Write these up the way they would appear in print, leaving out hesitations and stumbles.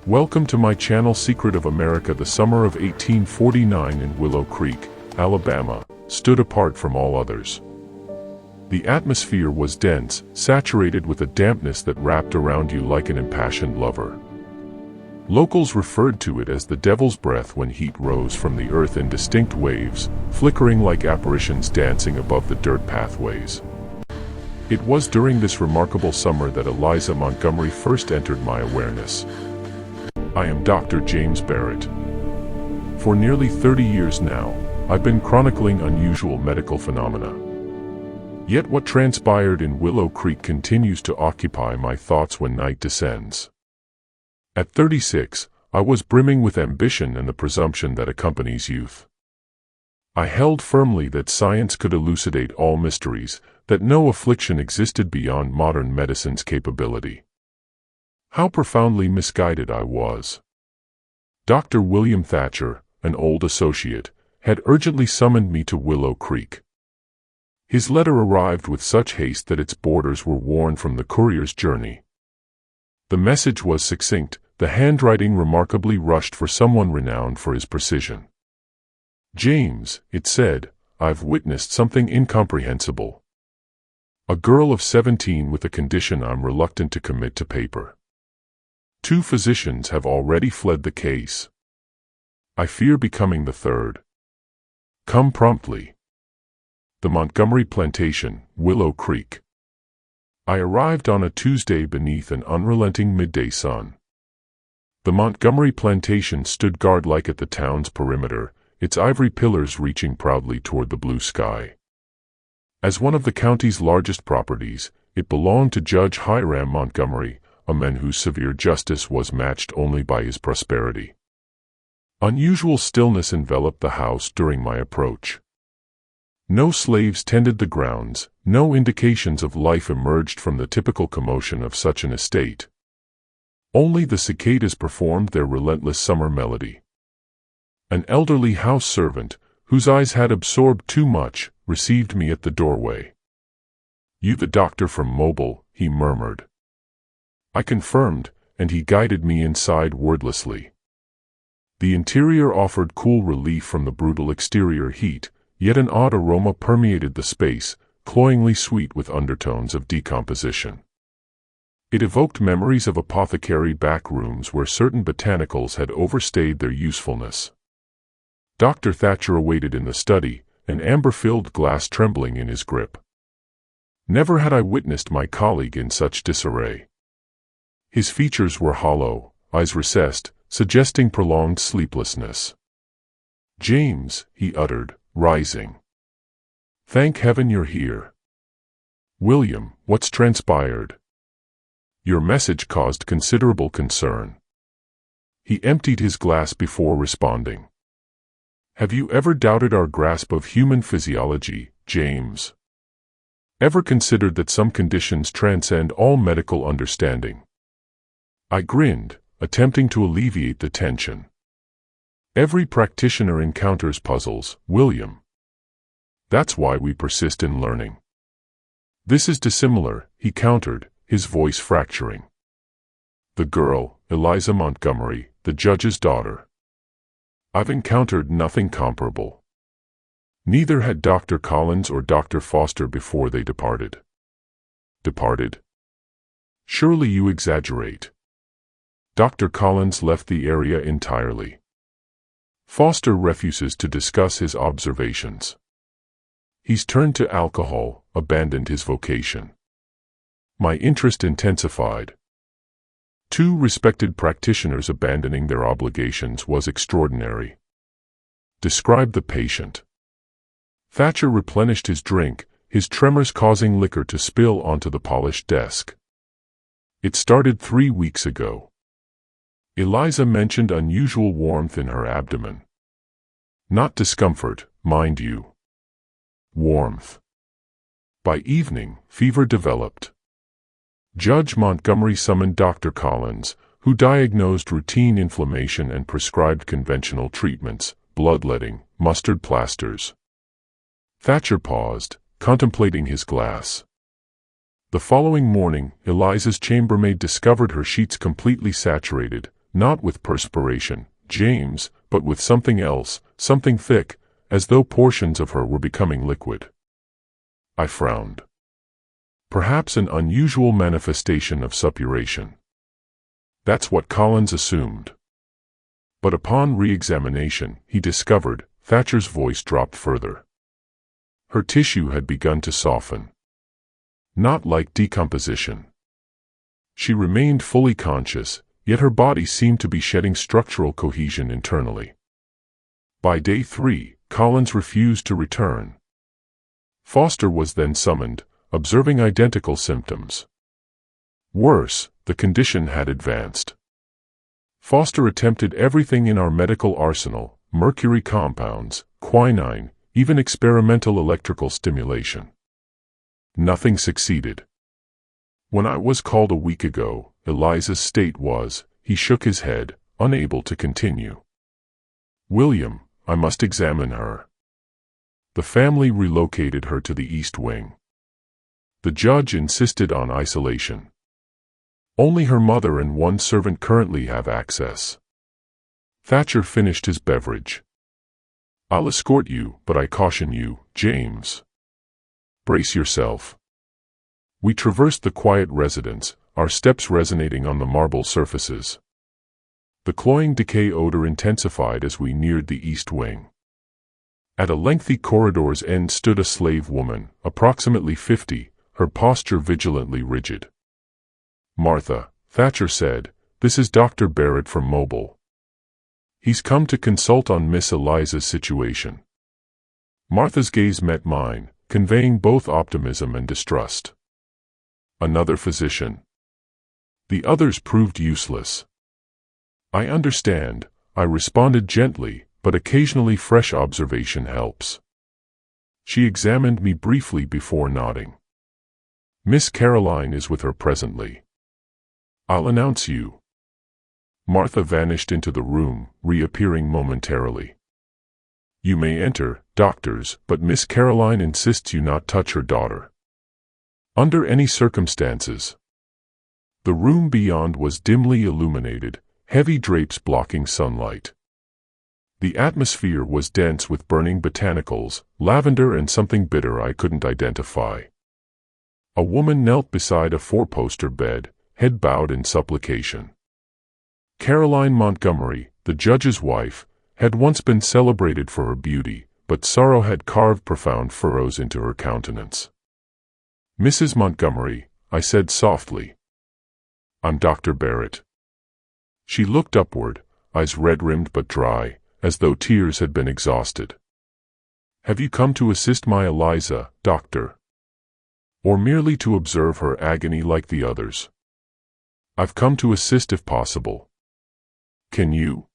Welcome to my channel. Secret of America. The summer of 1849 in Willow Creek, Alabama, stood apart from all others. The atmosphere was dense, saturated with a dampness that wrapped around you like an impassioned lover. Locals referred to it as the devil's breath when heat rose from the earth in distinct waves, flickering like apparitions dancing above the dirt pathways. It was during this remarkable summer that Eliza Montgomery first entered my awareness. I am Dr. James Barrett. For nearly 30 years now, I've been chronicling unusual medical phenomena. Yet what transpired in Willow Creek continues to occupy my thoughts when night descends. At 36, I was brimming with ambition and the presumption that accompanies youth. I held firmly that science could elucidate all mysteries, that no affliction existed beyond modern medicine's capability. How profoundly misguided I was. Dr. William Thatcher, an old associate, had urgently summoned me to Willow Creek. His letter arrived with such haste that its borders were worn from the courier's journey. The message was succinct, the handwriting remarkably rushed for someone renowned for his precision. "James," it said, "I've witnessed something incomprehensible. A girl of 17 with a condition I'm reluctant to commit to paper. 2 physicians have already fled the case. I fear becoming the third. Come promptly. The Montgomery Plantation, Willow Creek." I arrived on a Tuesday beneath an unrelenting midday sun. The Montgomery Plantation stood guard-like at the town's perimeter, its ivory pillars reaching proudly toward the blue sky. As one of the county's largest properties, it belonged to Judge Hiram Montgomery, a man whose severe justice was matched only by his prosperity. Unusual stillness enveloped the house during my approach. No slaves tended the grounds, no indications of life emerged from the typical commotion of such an estate. Only the cicadas performed their relentless summer melody. An elderly house servant, whose eyes had absorbed too much, received me at the doorway. "You the doctor from Mobile," he murmured. I confirmed, and he guided me inside wordlessly. The interior offered cool relief from the brutal exterior heat, yet an odd aroma permeated the space, cloyingly sweet with undertones of decomposition. It evoked memories of apothecary back rooms where certain botanicals had overstayed their usefulness. Dr. Thatcher awaited in the study, an amber-filled glass trembling in his grip. Never had I witnessed my colleague in such disarray. His features were hollow, eyes recessed, suggesting prolonged sleeplessness. "James," he uttered, rising. "Thank heaven you're here." "William, what's transpired?" "Your message caused considerable concern." He emptied his glass before responding. "Have you ever doubted our grasp of human physiology, James? Ever considered that some conditions transcend all medical understanding?" I grinned, attempting to alleviate the tension. "Every practitioner encounters puzzles, William. That's why we persist in learning." "This is dissimilar," he countered, his voice fracturing. "The girl, Eliza Montgomery, the judge's daughter. I've encountered nothing comparable. Neither had Dr. Collins or Dr. Foster before they departed." "Departed? Surely you exaggerate." "Dr. Collins left the area entirely. Foster refuses to discuss his observations. He's turned to alcohol, abandoned his vocation." My interest intensified. 2 respected practitioners abandoning their obligations was extraordinary. "Describe the patient." Thatcher replenished his drink, his tremors causing liquor to spill onto the polished desk. "It started 3 weeks ago. Eliza mentioned unusual warmth in her abdomen. Not discomfort, mind you. Warmth. By evening, fever developed. Judge Montgomery summoned Dr. Collins, who diagnosed routine inflammation and prescribed conventional treatments, bloodletting, mustard plasters." Thatcher paused, contemplating his glass. The following morning, Eliza's chambermaid discovered her sheets completely saturated, Not with perspiration, James, but with something else, something thick, as though portions of her were becoming liquid. I frowned. Perhaps an unusual manifestation of suppuration. That's what Collins assumed. But upon re-examination, he discovered, Thatcher's voice dropped further. Her tissue had begun to soften. Not like decomposition. She remained fully conscious, yet her body seemed to be shedding structural cohesion internally. By day 3, Collins refused to return. Foster was then summoned, observing identical symptoms. Worse, the condition had advanced. Foster attempted everything in our medical arsenal, mercury compounds, quinine, even experimental electrical stimulation. Nothing succeeded. When I was called a week ago, Eliza's state was, he shook his head, unable to continue. William, I must examine her. The family relocated her to the East Wing. The judge insisted on isolation. Only her mother and one servant currently have access. Thatcher finished his beverage. I'll escort you, but I caution you, James. Brace yourself. We traversed the quiet residence, our steps resonating on the marble surfaces. The cloying decay odor intensified as we neared the East Wing. At a lengthy corridor's end stood a slave woman, approximately 50, her posture vigilantly rigid. Martha, Thatcher said, this is Dr. Barrett from Mobile. He's come to consult on Miss Eliza's situation. Martha's gaze met mine, conveying both optimism and distrust. Another physician. The others proved useless. I understand, I responded gently, but occasionally fresh observation helps. She examined me briefly before nodding. Miss Caroline is with her presently. I'll announce you. Martha vanished into the room, reappearing momentarily. You may enter, doctors, but Miss Caroline insists you not touch her daughter. Under any circumstances. The room beyond was dimly illuminated, heavy drapes blocking sunlight. The atmosphere was dense with burning botanicals, lavender and something bitter I couldn't identify. A woman knelt beside a four-poster bed, head bowed in supplication. Caroline Montgomery, the judge's wife, had once been celebrated for her beauty, but sorrow had carved profound furrows into her countenance. Mrs. Montgomery, I said softly. I'm Dr. Barrett. She looked upward, eyes red-rimmed but dry, as though tears had been exhausted. Have you come to assist my Eliza, doctor? Or merely to observe her agony like the others? I've come to assist if possible. Can you?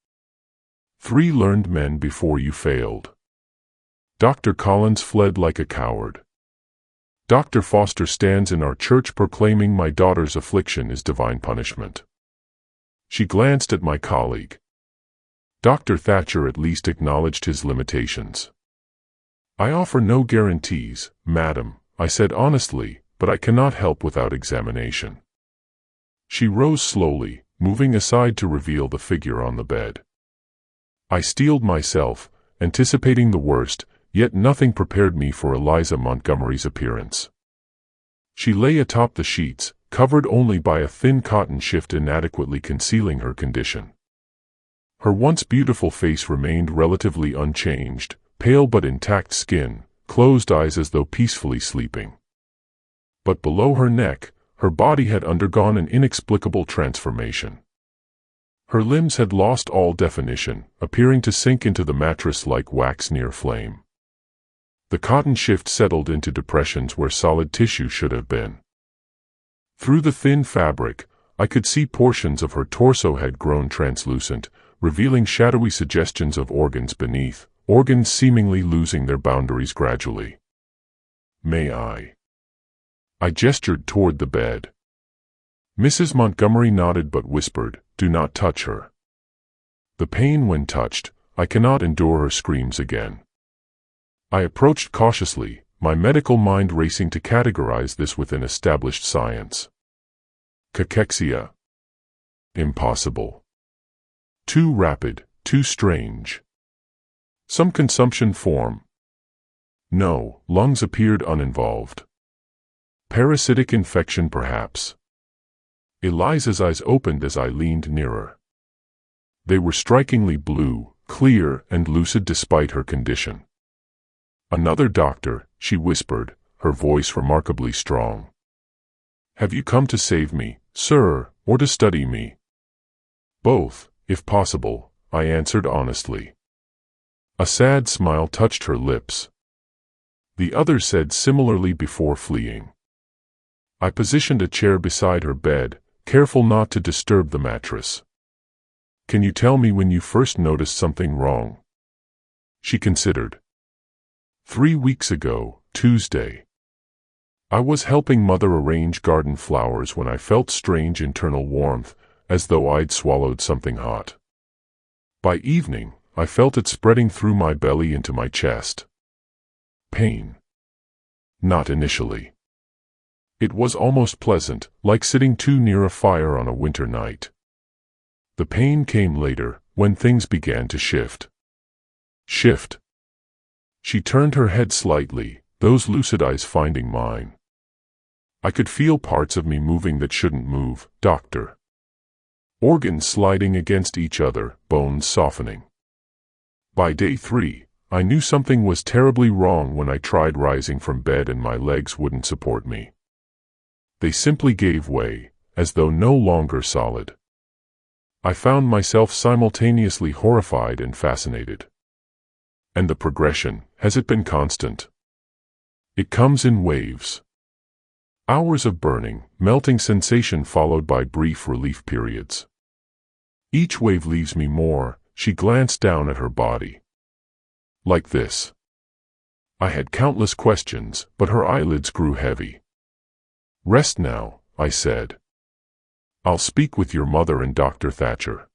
3 learned men before you failed. Dr. Collins fled like a coward. Dr. Foster stands in our church proclaiming my daughter's affliction is divine punishment. She glanced at my colleague. Dr. Thatcher at least acknowledged his limitations. I offer no guarantees, madam, I said honestly, but I cannot help without examination. She rose slowly, moving aside to reveal the figure on the bed. I steeled myself, anticipating the worst, yet nothing prepared me for Eliza Montgomery's appearance. She lay atop the sheets, covered only by a thin cotton shift inadequately concealing her condition. Her once beautiful face remained relatively unchanged, pale but intact skin, closed eyes as though peacefully sleeping. But below her neck, her body had undergone an inexplicable transformation. Her limbs had lost all definition, appearing to sink into the mattress like wax near flame. The cotton shift settled into depressions where solid tissue should have been. Through the thin fabric, I could see portions of her torso had grown translucent, revealing shadowy suggestions of organs beneath, organs seemingly losing their boundaries gradually. May I? I gestured toward the bed. Mrs. Montgomery nodded but whispered, do not touch her. The pain when touched, I cannot endure her screams again. I approached cautiously, my medical mind racing to categorize this within established science. Cachexia. Impossible. Too rapid, too strange. Some consumption form. No, lungs appeared uninvolved. Parasitic infection perhaps. Eliza's eyes opened as I leaned nearer. They were strikingly blue, clear, and lucid despite her condition. "Another doctor," she whispered, her voice remarkably strong. "Have you come to save me, sir, or to study me?" "Both, if possible," I answered honestly. A sad smile touched her lips. The other said similarly before fleeing. I positioned a chair beside her bed, careful not to disturb the mattress. "Can you tell me when you first noticed something wrong?" She considered. 3 weeks ago, Tuesday. I was helping Mother arrange garden flowers when I felt strange internal warmth, as though I'd swallowed something hot. By evening, I felt it spreading through my belly into my chest. Pain. Not initially. It was almost pleasant, like sitting too near a fire on a winter night. The pain came later, when things began to shift. Shift. She turned her head slightly, those lucid eyes finding mine. I could feel parts of me moving that shouldn't move, doctor. Organs sliding against each other, bones softening. By day 3, I knew something was terribly wrong when I tried rising from bed and my legs wouldn't support me. They simply gave way, as though no longer solid. I found myself simultaneously horrified and fascinated. And the progression, has it been constant? It comes in waves. Hours of burning, melting sensation followed by brief relief periods. Each wave leaves me more. She glanced down at her body. Like this. I had countless questions, but her eyelids grew heavy. "Rest now," I said. "I'll speak with your mother and Dr. Thatcher."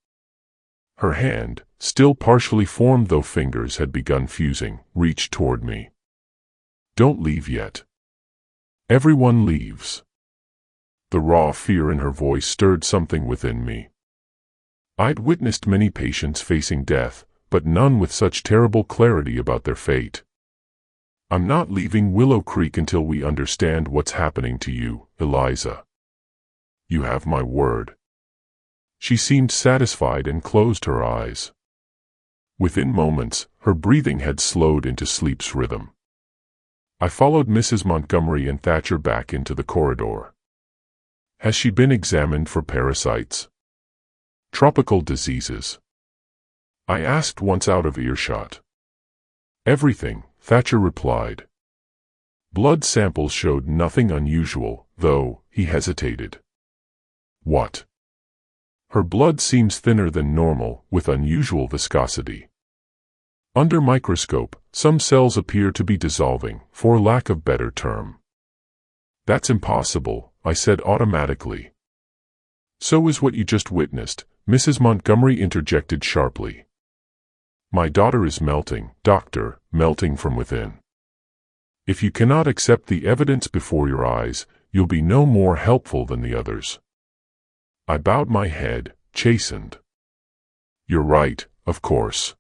Her hand, still partially formed though fingers had begun fusing, reached toward me. "Don't leave yet. Everyone leaves." The raw fear in her voice stirred something within me. I'd witnessed many patients facing death, but none with such terrible clarity about their fate. "I'm not leaving Willow Creek until we understand what's happening to you, Eliza. You have my word." She seemed satisfied and closed her eyes. Within moments, her breathing had slowed into sleep's rhythm. I followed Mrs. Montgomery and Thatcher back into the corridor. "Has she been examined for parasites? Tropical diseases?" I asked once out of earshot. "Everything," Thatcher replied. Blood samples showed nothing unusual, though. He hesitated. "What?" "Her blood seems thinner than normal, with unusual viscosity. Under microscope, some cells appear to be dissolving, for lack of better term." "That's impossible," I said automatically. "So is what you just witnessed," Mrs. Montgomery interjected sharply. "My daughter is melting, doctor, melting from within. If you cannot accept the evidence before your eyes, you'll be no more helpful than the others." I bowed my head, chastened. "You're right, of course.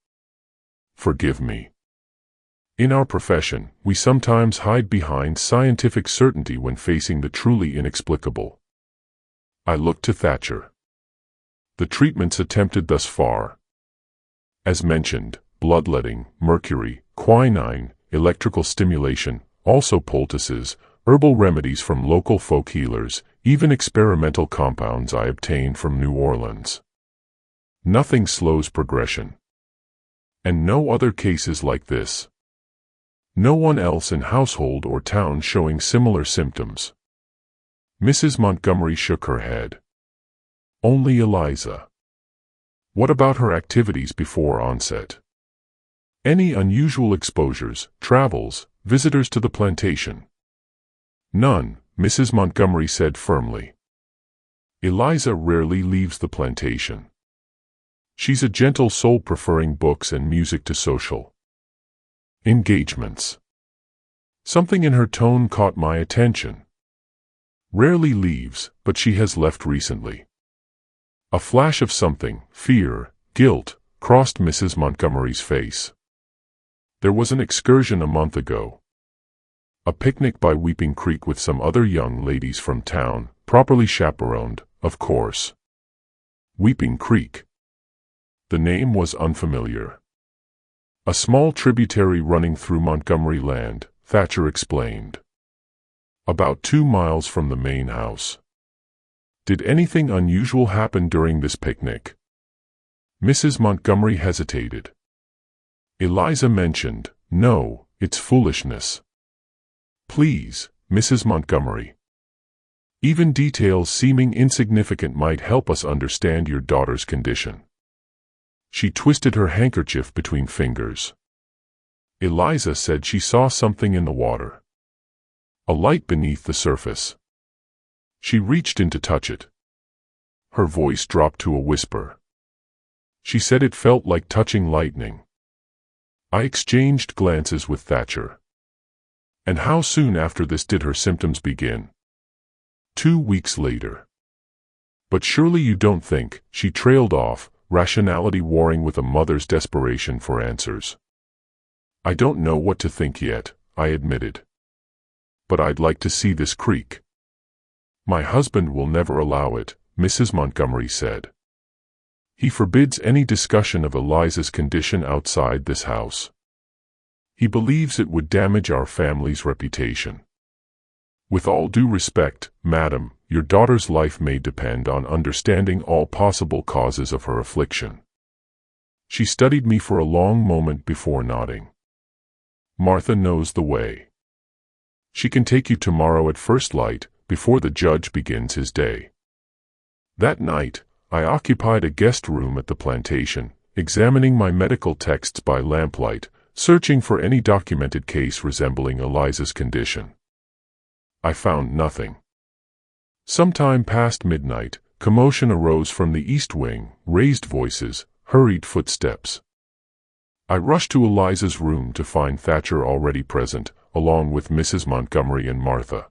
Forgive me. In our profession, we sometimes hide behind scientific certainty when facing the truly inexplicable." I looked to Thatcher. "The treatments attempted thus far. As mentioned, bloodletting, mercury, quinine, electrical stimulation, also poultices, herbal remedies from local folk healers, even experimental compounds I obtained from New Orleans. Nothing slows progression. And no other cases like this. No one else in household or town showing similar symptoms." Mrs. Montgomery shook her head. "Only Eliza." "What about her activities before onset? Any unusual exposures, travels, visitors to the plantation?" "None," Mrs. Montgomery said firmly. "Eliza rarely leaves the plantation. She's a gentle soul preferring books and music to social engagements." Something in her tone caught my attention. "Rarely leaves, but she has left recently." A flash of something, fear, Guilt crossed Mrs. Montgomery's face. There was an excursion a month ago. A picnic by Weeping Creek with some other young ladies from town, properly chaperoned, of course. Weeping Creek. The name was unfamiliar. A small tributary running through Montgomery land, Thatcher explained. About 2 miles from the main house. Did anything unusual happen during this picnic? Mrs. Montgomery hesitated. Eliza mentioned, "No, it's foolishness." "Please, Mrs. Montgomery. Even details seeming insignificant might help us understand your daughter's condition." She twisted her handkerchief between fingers. Eliza said she saw something in the water. A light beneath the surface. She reached in to touch it. Her voice dropped to a whisper. She said it felt like touching lightning. I exchanged glances with Thatcher. And how soon after this did her symptoms begin? 2 weeks later. But surely you don't think, she trailed off, rationality warring with a mother's desperation for answers. I don't know what to think yet, I admitted. But I'd like to see this creek. My husband will never allow it, Mrs. Montgomery said. He forbids any discussion of Eliza's condition outside this house. He believes it would damage our family's reputation. With all due respect, madam, your daughter's life may depend on understanding all possible causes of her affliction. She studied me for a long moment before nodding. Martha knows the way. She can take you tomorrow at first light, before the judge begins his day. That night, I occupied a guest room at the plantation, examining my medical texts by lamplight, searching for any documented case resembling Eliza's condition. I found nothing. Sometime past midnight, commotion arose from the east wing, raised voices, hurried footsteps. I rushed to Eliza's room to find Thatcher already present, along with Mrs. Montgomery and Martha.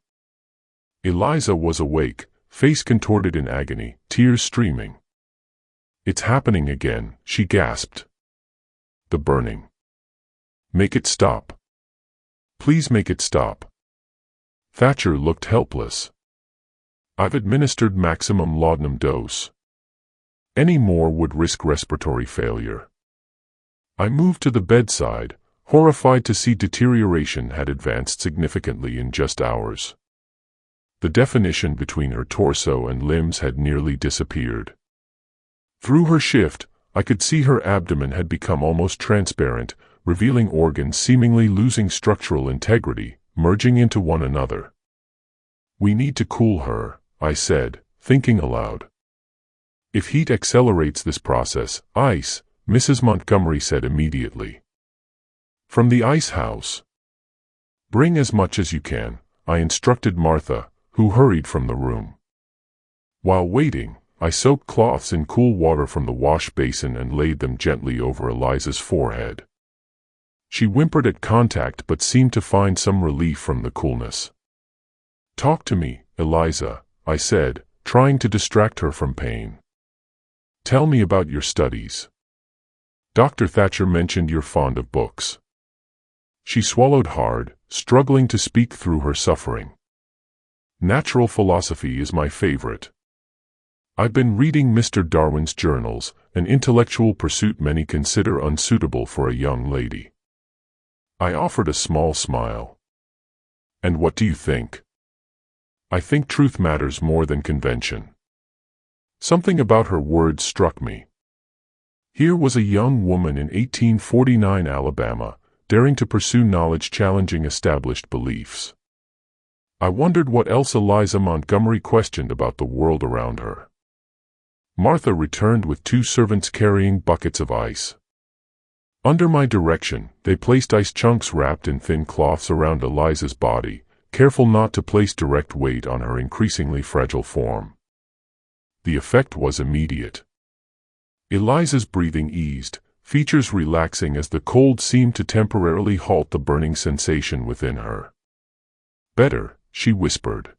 Eliza was awake, face contorted in agony, tears streaming. It's happening again, she gasped. The burning. Make it stop. Please make it stop. Thatcher looked helpless. I've administered maximum laudanum dose. Any more would risk respiratory failure. I moved to the bedside, horrified to see deterioration had advanced significantly in just hours. The definition between her torso and limbs had nearly disappeared. Through her shift, I could see her abdomen had become almost transparent, revealing organs seemingly losing structural integrity, merging into one another. We need to cool her, I said, thinking aloud. If heat accelerates this process, ice, Mrs. Montgomery said immediately. From the ice house. Bring as much as you can, I instructed Martha, who hurried from the room. While waiting, I soaked cloths in cool water from the wash basin and laid them gently over Eliza's forehead. She whimpered at contact but seemed to find some relief from the coolness. Talk to me, Eliza, I said, trying to distract her from pain. Tell me about your studies. Dr. Thatcher mentioned you're fond of books. She swallowed hard, struggling to speak through her suffering. Natural philosophy is my favorite. I've been reading Mr. Darwin's journals, an intellectual pursuit many consider unsuitable for a young lady. I offered a small smile. And what do you think? I think truth matters more than convention. Something about her words struck me. Here was a young woman in 1849 Alabama, daring to pursue knowledge challenging established beliefs. I wondered what else Eliza Montgomery questioned about the world around her. Martha returned with 2 servants carrying buckets of ice. Under my direction, they placed ice chunks wrapped in thin cloths around Eliza's body, careful not to place direct weight on her increasingly fragile form. The effect was immediate. Eliza's breathing eased, features relaxing as the cold seemed to temporarily halt the burning sensation within her. Better, she whispered.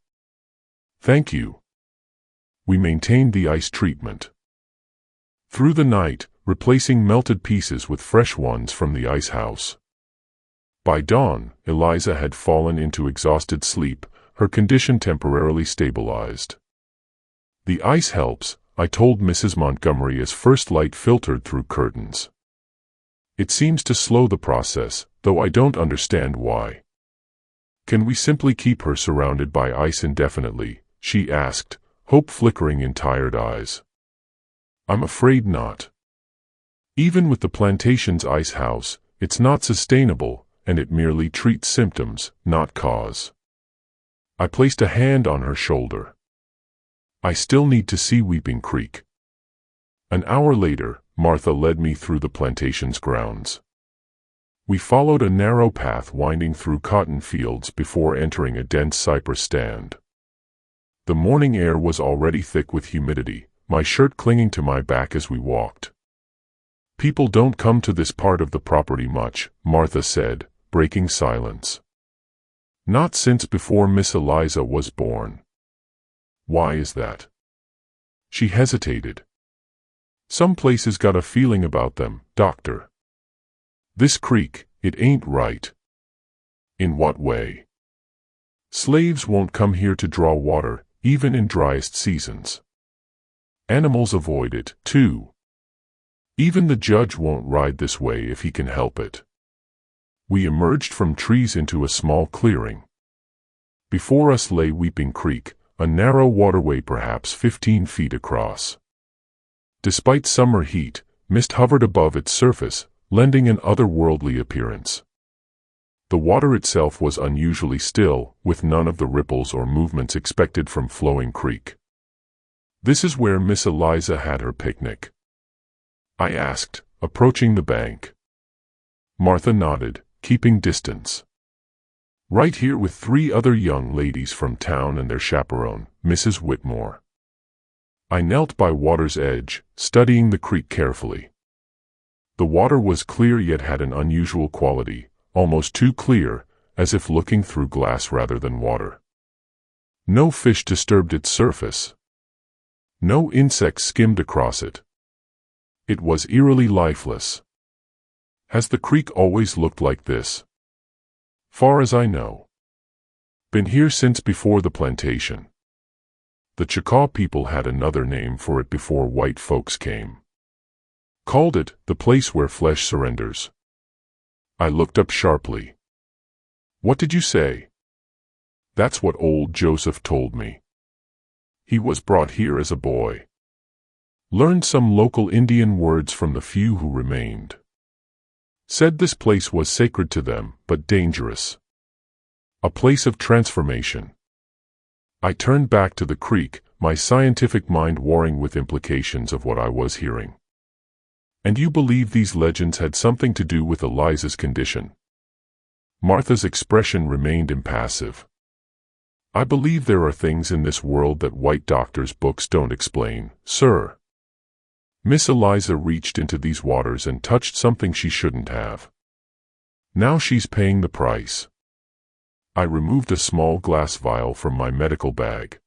Thank you. We maintained the ice treatment. Through the night, replacing melted pieces with fresh ones from the ice house. By dawn, Eliza had fallen into exhausted sleep, her condition temporarily stabilized. "The ice helps," I told Mrs. Montgomery as first light filtered through curtains. "It seems to slow the process, though I don't understand why." "Can we simply keep her surrounded by ice indefinitely?" she asked, hope flickering in tired eyes. "I'm afraid not. Even with the plantation's ice house, it's not sustainable, and it merely treats symptoms, not cause." I placed a hand on her shoulder. "I still need to see Weeping Creek." An hour later, Martha led me through the plantation's grounds. We followed a narrow path winding through cotton fields before entering a dense cypress stand. The morning air was already thick with humidity, my shirt clinging to my back as we walked. "People don't come to this part of the property much," Martha said, breaking silence. "Not since before Miss Eliza was born." "Why is that?" She hesitated. "Some places got a feeling about them, Doctor. This creek, it ain't right." "In what way?" "Slaves won't come here to draw water, even in driest seasons. Animals avoid it, too. Even the judge won't ride this way if he can help it." We emerged from trees into a small clearing. Before us lay Weeping Creek, a narrow waterway perhaps 15 feet across. Despite summer heat, mist hovered above its surface, lending an otherworldly appearance. The water itself was unusually still, with none of the ripples or movements expected from flowing creek. "This is where Miss Eliza had her picnic?" I asked, approaching the bank. Martha nodded, keeping distance. "Right here with 3 other young ladies from town and their chaperone, Mrs. Whitmore." I knelt by water's edge, studying the creek carefully. The water was clear yet had an unusual quality, almost too clear, as if looking through glass rather than water. No fish disturbed its surface. No insects skimmed across it. It was eerily lifeless. "Has the creek always looked like this?" "Far as I know. Been here since before the plantation. The Choctaw people had another name for it before white folks came. Called it the place where flesh surrenders." I looked up sharply. "What did you say?" "That's what old Joseph told me. He was brought here as a boy. Learned some local Indian words from the few who remained. Said this place was sacred to them, but dangerous. A place of transformation." I turned back to the creek, my scientific mind warring with implications of what I was hearing. "And you believe these legends had something to do with Eliza's condition?" Martha's expression remained impassive. "I believe there are things in this world that white doctors' books don't explain, sir. Miss Eliza reached into these waters and touched something she shouldn't have. Now she's paying the price." I removed a small glass vial from my medical bag.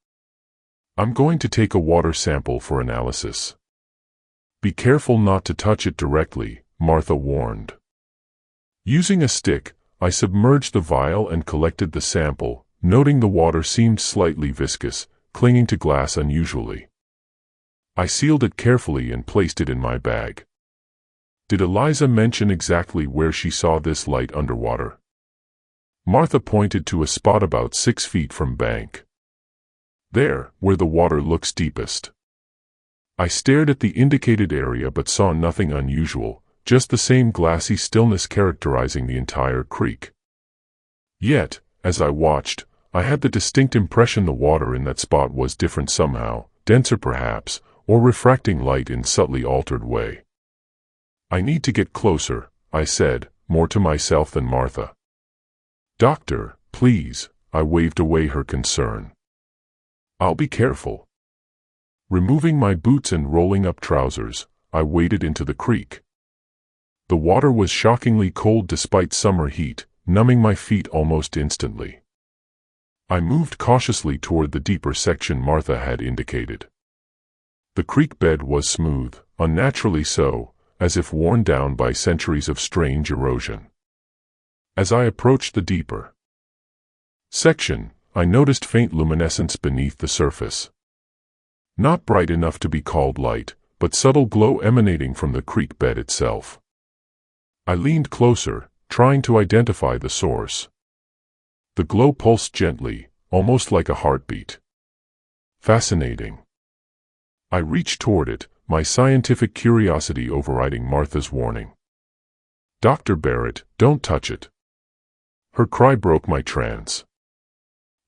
"I'm going to take a water sample for analysis." "Be careful not to touch it directly," Martha warned. Using a stick, I submerged the vial and collected the sample, noting the water seemed slightly viscous, clinging to glass unusually. I sealed it carefully and placed it in my bag. "Did Eliza mention exactly where she saw this light underwater?" Martha pointed to a spot about 6 feet from bank. "There, where the water looks deepest." I stared at the indicated area but saw nothing unusual, just the same glassy stillness characterizing the entire creek. Yet, as I watched, I had the distinct impression the water in that spot was different somehow, denser perhaps, or refracting light in subtly altered way. "I need to get closer," I said, more to myself than Martha. "Doctor, please," I waved away her concern. "I'll be careful." Removing my boots and rolling up trousers, I waded into the creek. The water was shockingly cold despite summer heat, numbing my feet almost instantly. I moved cautiously toward the deeper section Martha had indicated. The creek bed was smooth, unnaturally so, as if worn down by centuries of strange erosion. As I approached the deeper section, I noticed faint luminescence beneath the surface. Not bright enough to be called light, but subtle glow emanating from the creek bed itself. I leaned closer, trying to identify the source. The glow pulsed gently, almost like a heartbeat. Fascinating. I reached toward it, my scientific curiosity overriding Martha's warning. "Dr. Barrett, don't touch it." Her cry broke my trance.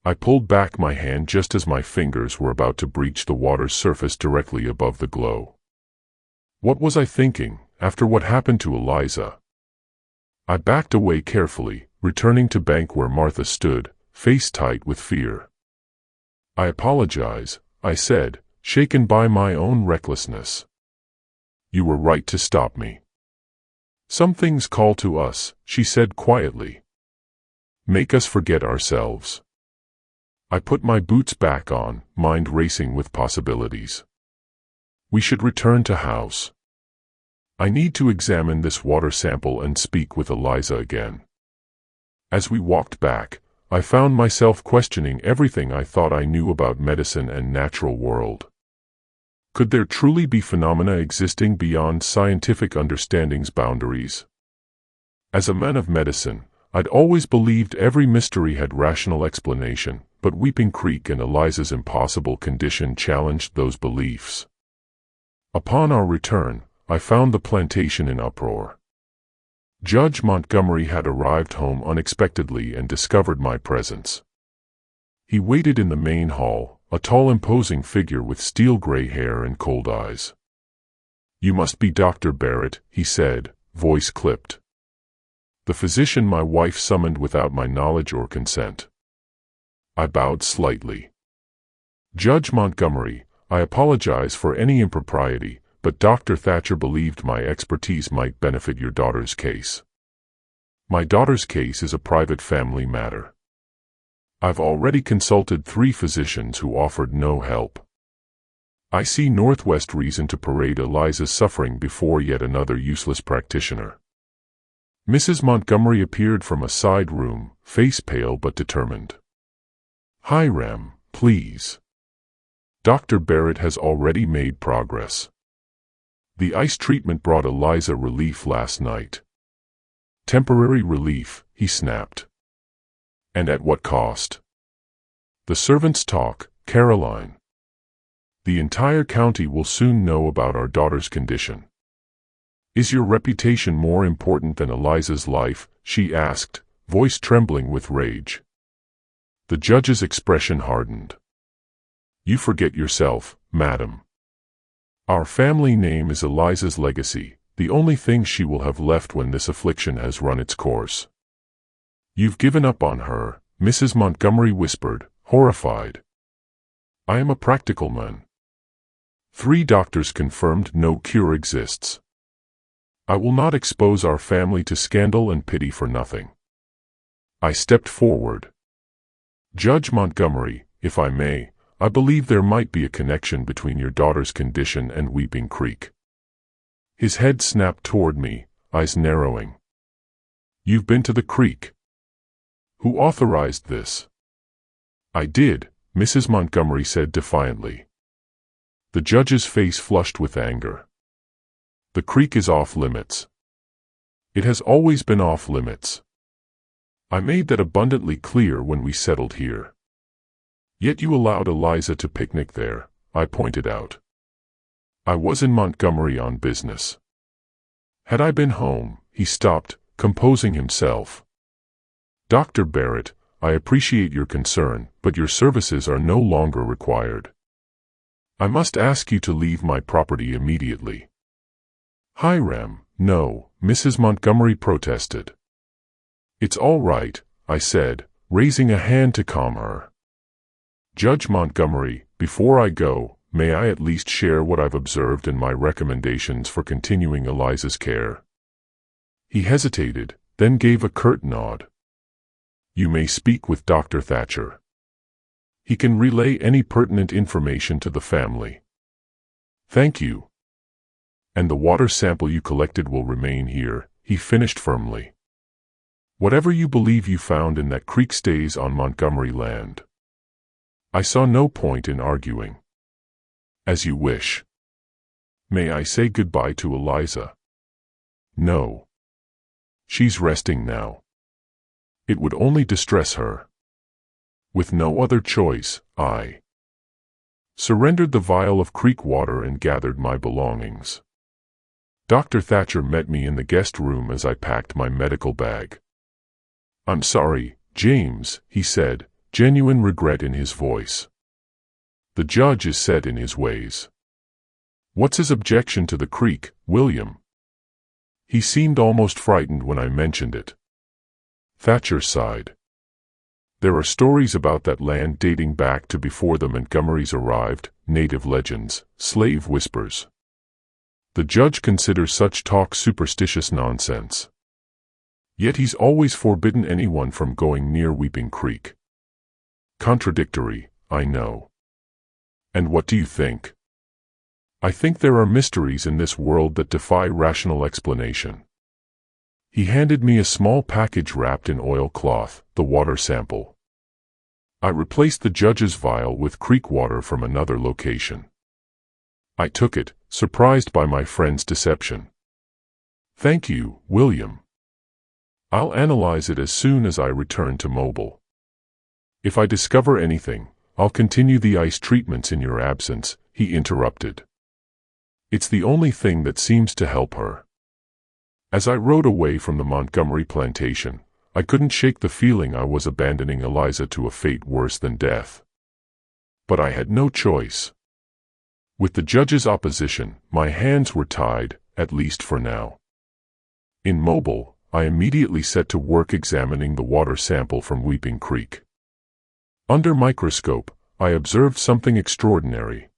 I pulled back my hand just as my fingers were about to breach the water's surface directly above the glow. What was I thinking, after what happened to Eliza? I backed away carefully, returning to bank where Martha stood, face tight with fear. "I apologize," I said, shaken by my own recklessness. "You were right to stop me." "Some things call to us," she said quietly. "Make us forget ourselves." I put my boots back on, mind racing with possibilities. We should return to house. I need to examine this water sample and speak with Eliza again. As we walked back, I found myself questioning everything I thought I knew about medicine and natural world. Could there truly be phenomena existing beyond scientific understanding's boundaries? As a man of medicine, I'd always believed every mystery had rational explanation, but Weeping Creek and Eliza's impossible condition challenged those beliefs. Upon our return, I found the plantation in uproar. Judge Montgomery had arrived home unexpectedly and discovered my presence. He waited in the main hall, a tall imposing figure with steel-gray hair and cold eyes. "You must be Dr. Barrett," he said, voice clipped. "The physician my wife summoned without my knowledge or consent." I bowed slightly. "Judge Montgomery, I apologize for any impropriety, but Dr. Thatcher believed my expertise might benefit your daughter's case." "My daughter's case is a private family matter. I've already consulted 3 physicians who offered no help. I see Northwest reason to parade Eliza's suffering before yet another useless practitioner." Mrs. Montgomery appeared from a side room, face pale but determined. "Hiram, please. Dr. Barrett has already made progress. The ice treatment brought Eliza relief last night." "Temporary relief," he snapped. "And at what cost?" "The servants talk, Caroline. The entire county will soon know about our daughter's condition." "Is your reputation more important than Eliza's life?" she asked, voice trembling with rage. The judge's expression hardened. "You forget yourself, madam. Our family name is Eliza's legacy, the only thing she will have left when this affliction has run its course." "You've given up on her," Mrs. Montgomery whispered, horrified. "I am a practical man. 3 doctors confirmed no cure exists. I will not expose our family to scandal and pity for nothing." I stepped forward. "Judge Montgomery, if I may, I believe there might be a connection between your daughter's condition and Weeping Creek." His head snapped toward me, eyes narrowing. "You've been to the creek? Who authorized this?" "I did," Mrs. Montgomery said defiantly. The judge's face flushed with anger. "The creek is off limits. It has always been off limits. I made that abundantly clear when we settled here. Yet you allowed Eliza to picnic there," I pointed out. "I was in Montgomery on business. Had I been home," he stopped, composing himself. "Dr. Barrett, I appreciate your concern, but your services are no longer required. I must ask you to leave my property immediately." "Hiram, no," Mrs. Montgomery protested. "It's all right," I said, raising a hand to calm her. "Judge Montgomery, before I go, may I at least share what I've observed and my recommendations for continuing Eliza's care?" He hesitated, then gave a curt nod. "You may speak with Dr. Thatcher. He can relay any pertinent information to the family." "Thank you." And the water sample you collected will remain here, he finished firmly. Whatever you believe you found in that creek stays on Montgomery land. I saw no point in arguing. As you wish. May I say goodbye to Eliza? No. She's resting now. It would only distress her. With no other choice, I surrendered the vial of creek water and gathered my belongings. Dr. Thatcher met me in the guest room as I packed my medical bag. I'm sorry, James, he said, genuine regret in his voice. The judge is set in his ways. What's his objection to the creek, William? He seemed almost frightened when I mentioned it. Thatcher sighed. There are stories about that land dating back to before the Montgomerys arrived, native legends, slave whispers. The judge considers such talk superstitious nonsense. Yet he's always forbidden anyone from going near Weeping Creek. Contradictory, I know. And what do you think? I think there are mysteries in this world that defy rational explanation. He handed me a small package wrapped in oilcloth, the water sample. I replaced the judge's vial with creek water from another location. I took it, surprised by my friend's deception. Thank you, William. I'll analyze it as soon as I return to Mobile. If I discover anything, I'll continue the ice treatments in your absence, he interrupted. It's the only thing that seems to help her. As I rode away from the Montgomery plantation, I couldn't shake the feeling I was abandoning Eliza to a fate worse than death. But I had no choice. With the judge's opposition, my hands were tied, at least for now. In Mobile, I immediately set to work examining the water sample from Weeping Creek. Under microscope, I observed something extraordinary.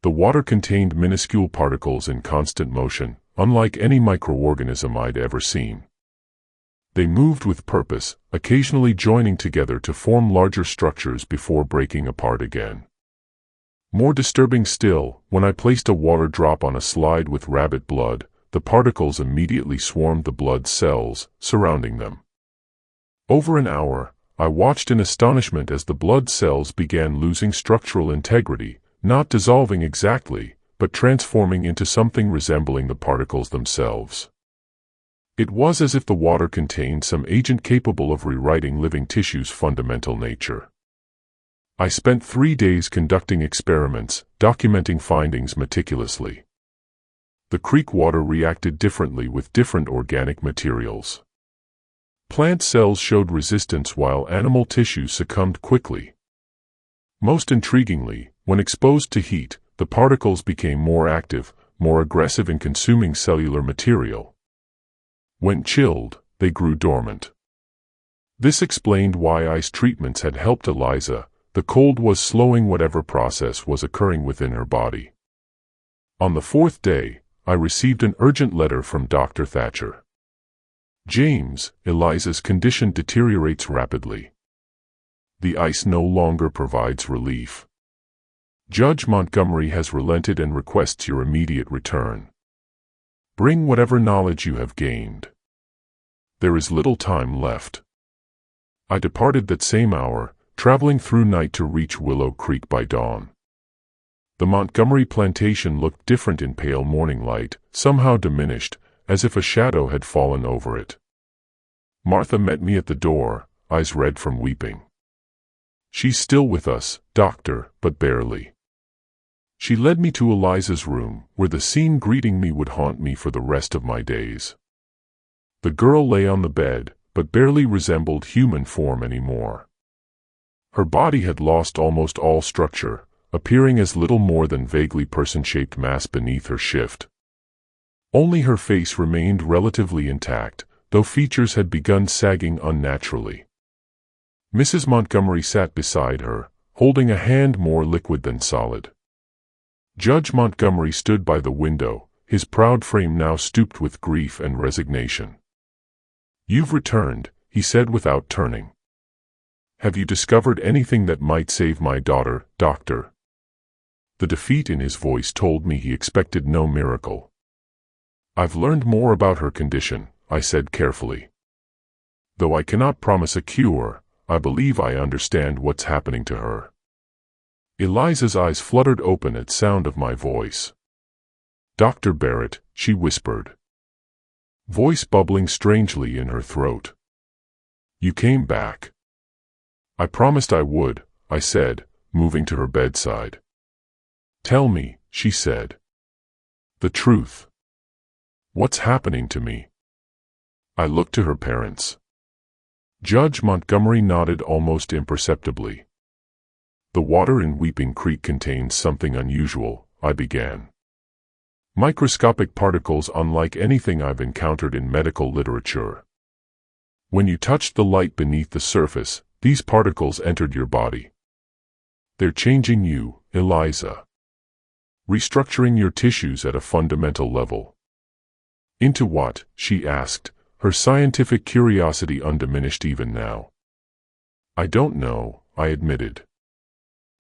The water contained minuscule particles in constant motion, unlike any microorganism I'd ever seen. They moved with purpose, occasionally joining together to form larger structures before breaking apart again. More disturbing still, when I placed a water drop on a slide with rabbit blood, the particles immediately swarmed the blood cells surrounding them. Over an hour, I watched in astonishment as the blood cells began losing structural integrity, not dissolving exactly, but transforming into something resembling the particles themselves. It was as if the water contained some agent capable of rewriting living tissue's fundamental nature. I spent 3 days conducting experiments, documenting findings meticulously. The creek water reacted differently with different organic materials. Plant cells showed resistance while animal tissue succumbed quickly. Most intriguingly, when exposed to heat, the particles became more active, more aggressive in consuming cellular material. When chilled, they grew dormant. This explained why ice treatments had helped Eliza. The cold was slowing whatever process was occurring within her body. On the 4th day, I received an urgent letter from Dr. Thatcher. James, Eliza's condition deteriorates rapidly. The ice no longer provides relief. Judge Montgomery has relented and requests your immediate return. Bring whatever knowledge you have gained. There is little time left. I departed that same hour, traveling through night to reach Willow Creek by dawn. The Montgomery plantation looked different in pale morning light, somehow diminished, as if a shadow had fallen over it. Martha met me at the door, eyes red from weeping. She's still with us, doctor, but barely. She led me to Eliza's room, where the scene greeting me would haunt me for the rest of my days. The girl lay on the bed, but barely resembled human form anymore. Her body had lost almost all structure, appearing as little more than vaguely person-shaped mass beneath her shift. Only her face remained relatively intact, though features had begun sagging unnaturally. Mrs. Montgomery sat beside her, holding a hand more liquid than solid. Judge Montgomery stood by the window, his proud frame now stooped with grief and resignation. "You've returned," he said without turning. "Have you discovered anything that might save my daughter, doctor?" The defeat in his voice told me he expected no miracle. "I've learned more about her condition," I said carefully. "Though I cannot promise a cure, I believe I understand what's happening to her." Eliza's eyes fluttered open at sound of my voice. "Dr. Barrett," she whispered, voice bubbling strangely in her throat. "You came back." "I promised I would," I said, moving to her bedside. "Tell me," she said, "the truth. What's happening to me?" I looked to her parents. Judge Montgomery nodded almost imperceptibly. "The water in Weeping Creek contains something unusual," I began. "Microscopic particles unlike anything I've encountered in medical literature. When you touched the light beneath the surface, these particles entered your body. They're changing you, Eliza. Restructuring your tissues at a fundamental level." "Into what?" she asked, her scientific curiosity undiminished even now. "I don't know," I admitted.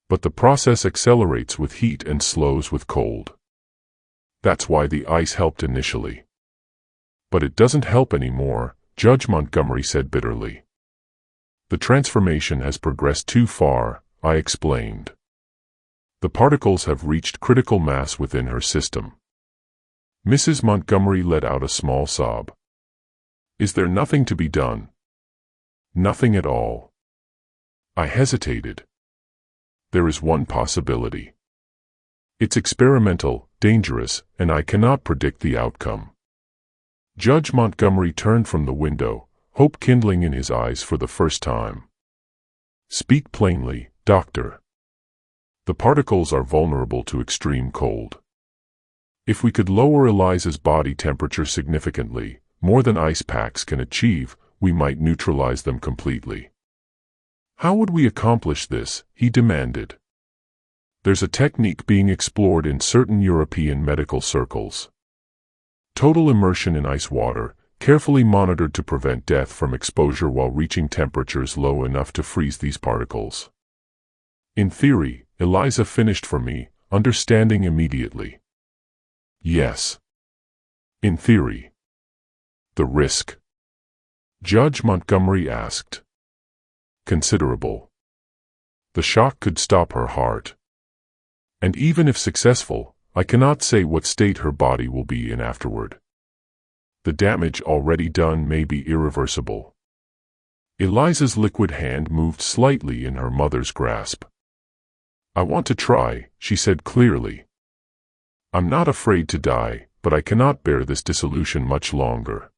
"But the process accelerates with heat and slows with cold. That's why the ice helped initially." "But it doesn't help anymore," Judge Montgomery said bitterly. "The transformation has progressed too far," I explained. "The particles have reached critical mass within her system." Mrs. Montgomery let out a small sob. "Is there nothing to be done?" "Nothing at all." I hesitated. "There is one possibility. It's experimental, dangerous, and I cannot predict the outcome." Judge Montgomery turned from the window, hope kindling in his eyes for the first time. "Speak plainly, doctor. The particles are vulnerable to extreme cold. If we could lower Eliza's body temperature significantly, more than ice packs can achieve, we might neutralize them completely." "How would we accomplish this?" he demanded. "There's a technique being explored in certain European medical circles. Total immersion in ice water, carefully monitored to prevent death from exposure while reaching temperatures low enough to freeze these particles. In theory," Eliza finished for me, understanding immediately. "Yes. In theory." "The risk?" Judge Montgomery asked. "Considerable. The shock could stop her heart. And even if successful, I cannot say what state her body will be in afterward. The damage already done may be irreversible." Eliza's liquid hand moved slightly in her mother's grasp. "I want to try," she said clearly. "I'm not afraid to die, but I cannot bear this dissolution much longer."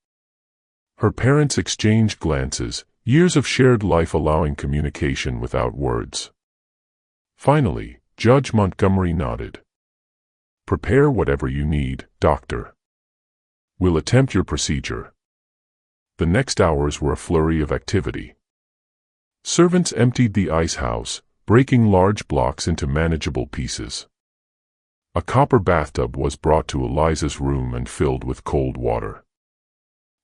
Her parents exchanged glances, years of shared life allowing communication without words. Finally, Judge Montgomery nodded. "Prepare whatever you need, doctor. We'll attempt your procedure." The next hours were a flurry of activity. Servants emptied the ice house, breaking large blocks into manageable pieces. A copper bathtub was brought to Eliza's room and filled with cold water.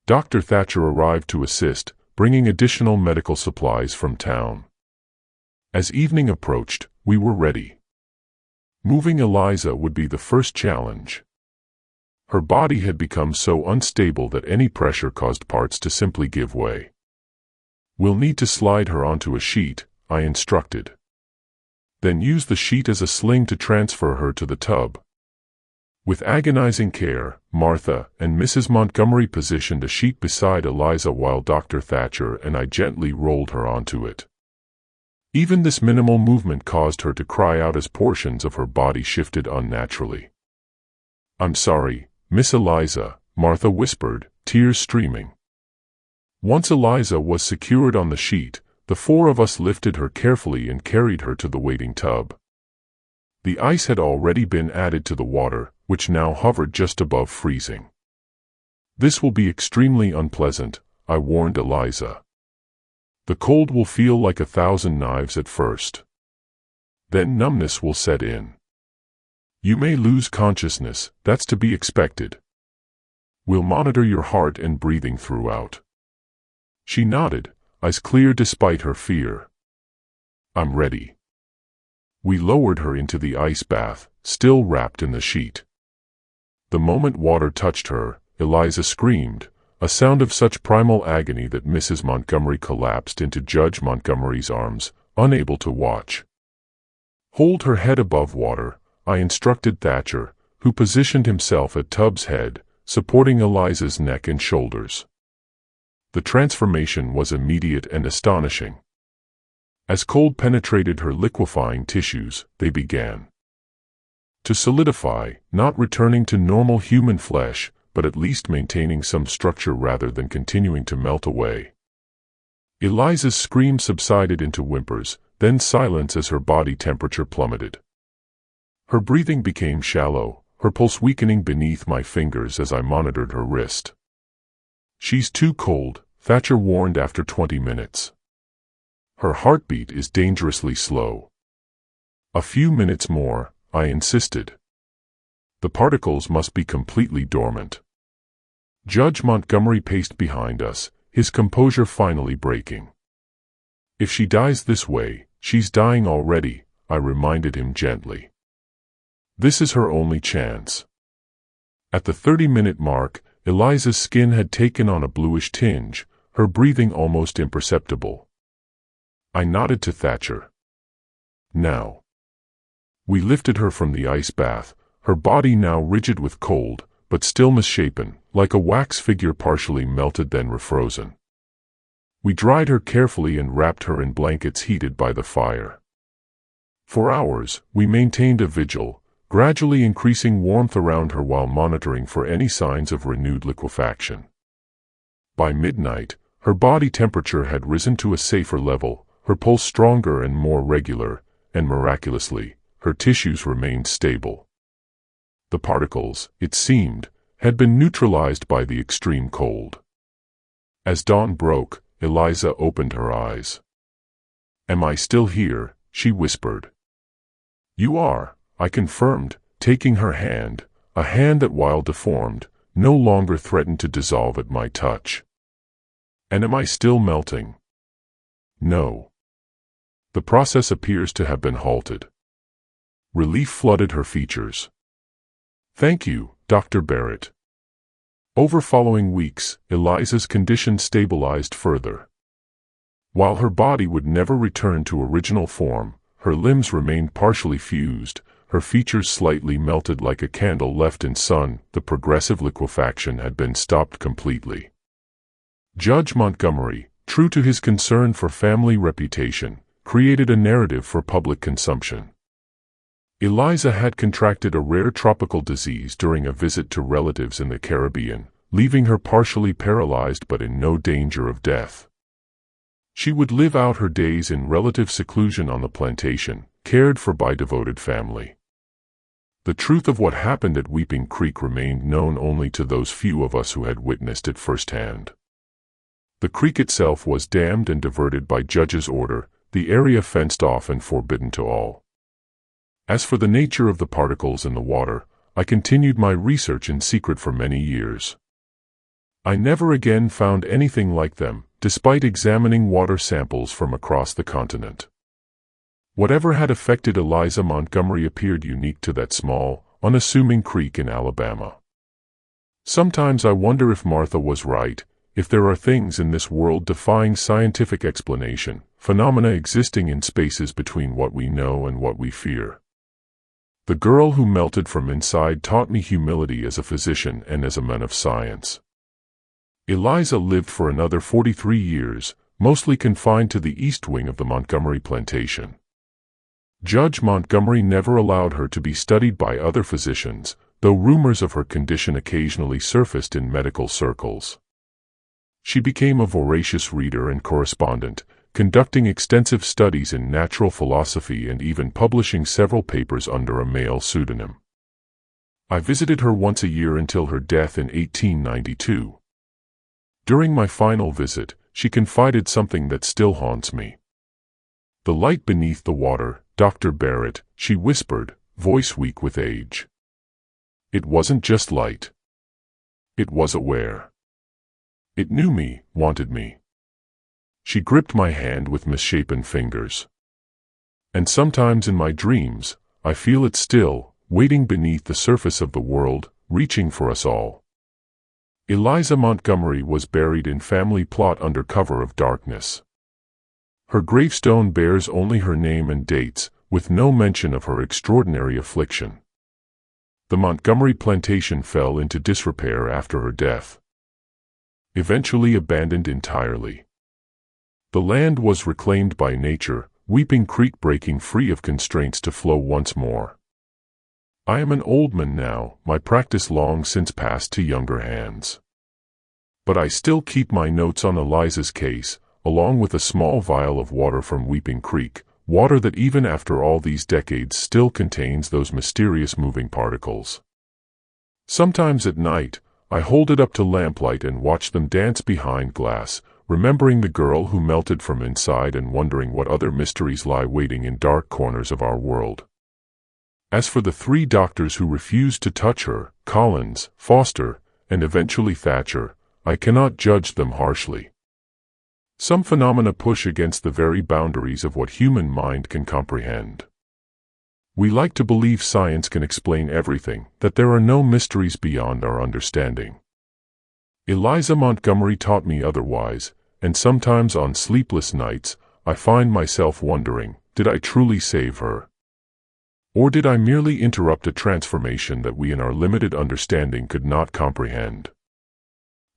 Dr. Thatcher arrived to assist, bringing additional medical supplies from town. As evening approached, we were ready. Moving Eliza would be the first challenge. Her body had become so unstable that any pressure caused parts to simply give way. "We'll need to slide her onto a sheet," I instructed. "Then use the sheet as a sling to transfer her to the tub." With agonizing care, Martha and Mrs. Montgomery positioned a sheet beside Eliza while Dr. Thatcher and I gently rolled her onto it. Even this minimal movement caused her to cry out as portions of her body shifted unnaturally. "I'm sorry, Miss Eliza," Martha whispered, tears streaming. Once Eliza was secured on the sheet, the four of us lifted her carefully and carried her to the waiting tub. The ice had already been added to the water, which now hovered just above freezing. "This will be extremely unpleasant," I warned Eliza. "The cold will feel like 1,000 knives at first. Then numbness will set in. You may lose consciousness, that's to be expected. We'll monitor your heart and breathing throughout." She nodded, eyes clear despite her fear. "I'm ready." We lowered her into the ice bath, still wrapped in the sheet. The moment water touched her, Eliza screamed, a sound of such primal agony that Mrs. Montgomery collapsed into Judge Montgomery's arms, unable to watch. "Hold her head above water," I instructed Thatcher, who positioned himself at Tubbs' head, supporting Eliza's neck and shoulders. The transformation was immediate and astonishing. As cold penetrated her liquefying tissues, they began to solidify, not returning to normal human flesh, but at least maintaining some structure rather than continuing to melt away. Eliza's screams subsided into whimpers, then silence as her body temperature plummeted. Her breathing became shallow, her pulse weakening beneath my fingers as I monitored her wrist. "She's too cold," Thatcher warned after 20 minutes. "Her heartbeat is dangerously slow." "A few minutes more," I insisted. "The particles must be completely dormant." Judge Montgomery paced behind us, his composure finally breaking. "If she dies this way, she's dying already," I reminded him gently. "This is her only chance." At the 30-minute mark, Eliza's skin had taken on a bluish tinge, her breathing almost imperceptible. I nodded to Thatcher. "Now." We lifted her from the ice bath, her body now rigid with cold, but still misshapen, like a wax figure partially melted then refrozen. We dried her carefully and wrapped her in blankets heated by the fire. For hours, we maintained a vigil, gradually increasing warmth around her while monitoring for any signs of renewed liquefaction. By midnight, her body temperature had risen to a safer level, her pulse stronger and more regular, and miraculously, her tissues remained stable. The particles, it seemed, had been neutralized by the extreme cold. As dawn broke, Eliza opened her eyes. "Am I still here?" she whispered. "You are," I confirmed, taking her hand, a hand that, while deformed, no longer threatened to dissolve at my touch. "And am I still melting?" "No. The process appears to have been halted." Relief flooded her features. "Thank you, Dr. Barrett." Over following weeks, Eliza's condition stabilized further. While her body would never return to original form, her limbs remained partially fused, her features slightly melted like a candle left in sun. The progressive liquefaction had been stopped completely. Judge Montgomery, true to his concern for family reputation, created a narrative for public consumption. Eliza had contracted a rare tropical disease during a visit to relatives in the Caribbean, leaving her partially paralyzed but in no danger of death. She would live out her days in relative seclusion on the plantation, cared for by devoted family. The truth of what happened at Weeping Creek remained known only to those few of us who had witnessed it firsthand. The creek itself was dammed and diverted by Judge's order, the area fenced off and forbidden to all. As for the nature of the particles in the water, I continued my research in secret for many years. I never again found anything like them, despite examining water samples from across the continent. Whatever had affected Eliza Montgomery appeared unique to that small, unassuming creek in Alabama. Sometimes I wonder if Martha was right, if there are things in this world defying scientific explanation, phenomena existing in spaces between what we know and what we fear. The girl who melted from inside taught me humility as a physician and as a man of science. Eliza lived for another 43 years, mostly confined to the east wing of the Montgomery plantation. Judge Montgomery never allowed her to be studied by other physicians, though rumors of her condition occasionally surfaced in medical circles. She became a voracious reader and correspondent, conducting extensive studies in natural philosophy and even publishing several papers under a male pseudonym. I visited her once a year until her death in 1892. During my final visit, she confided something that still haunts me. "The light beneath the water, Dr. Barrett," she whispered, voice weak with age. "It wasn't just light. It was aware. It knew me, wanted me." She gripped my hand with misshapen fingers. And sometimes in my dreams, I feel it still, waiting beneath the surface of the world, reaching for us all. Eliza Montgomery was buried in family plot under cover of darkness. Her gravestone bears only her name and dates, with no mention of her extraordinary affliction. The Montgomery plantation fell into disrepair after her death, eventually abandoned entirely. The land was reclaimed by nature, Weeping Creek breaking free of constraints to flow once more. I am an old man now, my practice long since passed to younger hands. But I still keep my notes on Eliza's case, along with a small vial of water from Weeping Creek, water that even after all these decades still contains those mysterious moving particles. Sometimes at night, I hold it up to lamplight and watch them dance behind glass, remembering the girl who melted from inside and wondering what other mysteries lie waiting in dark corners of our world. As for the 3 doctors who refused to touch her, Collins, Foster, and eventually Thatcher, I cannot judge them harshly. Some phenomena push against the very boundaries of what human mind can comprehend. We like to believe science can explain everything, that there are no mysteries beyond our understanding. Eliza Montgomery taught me otherwise, and sometimes on sleepless nights, I find myself wondering, did I truly save her? Or did I merely interrupt a transformation that we in our limited understanding could not comprehend?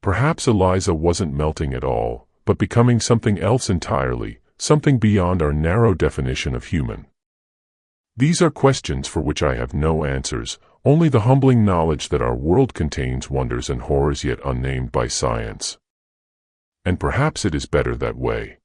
Perhaps Eliza wasn't melting at all, but becoming something else entirely, something beyond our narrow definition of human. These are questions for which I have no answers, only the humbling knowledge that our world contains wonders and horrors yet unnamed by science. And perhaps it is better that way.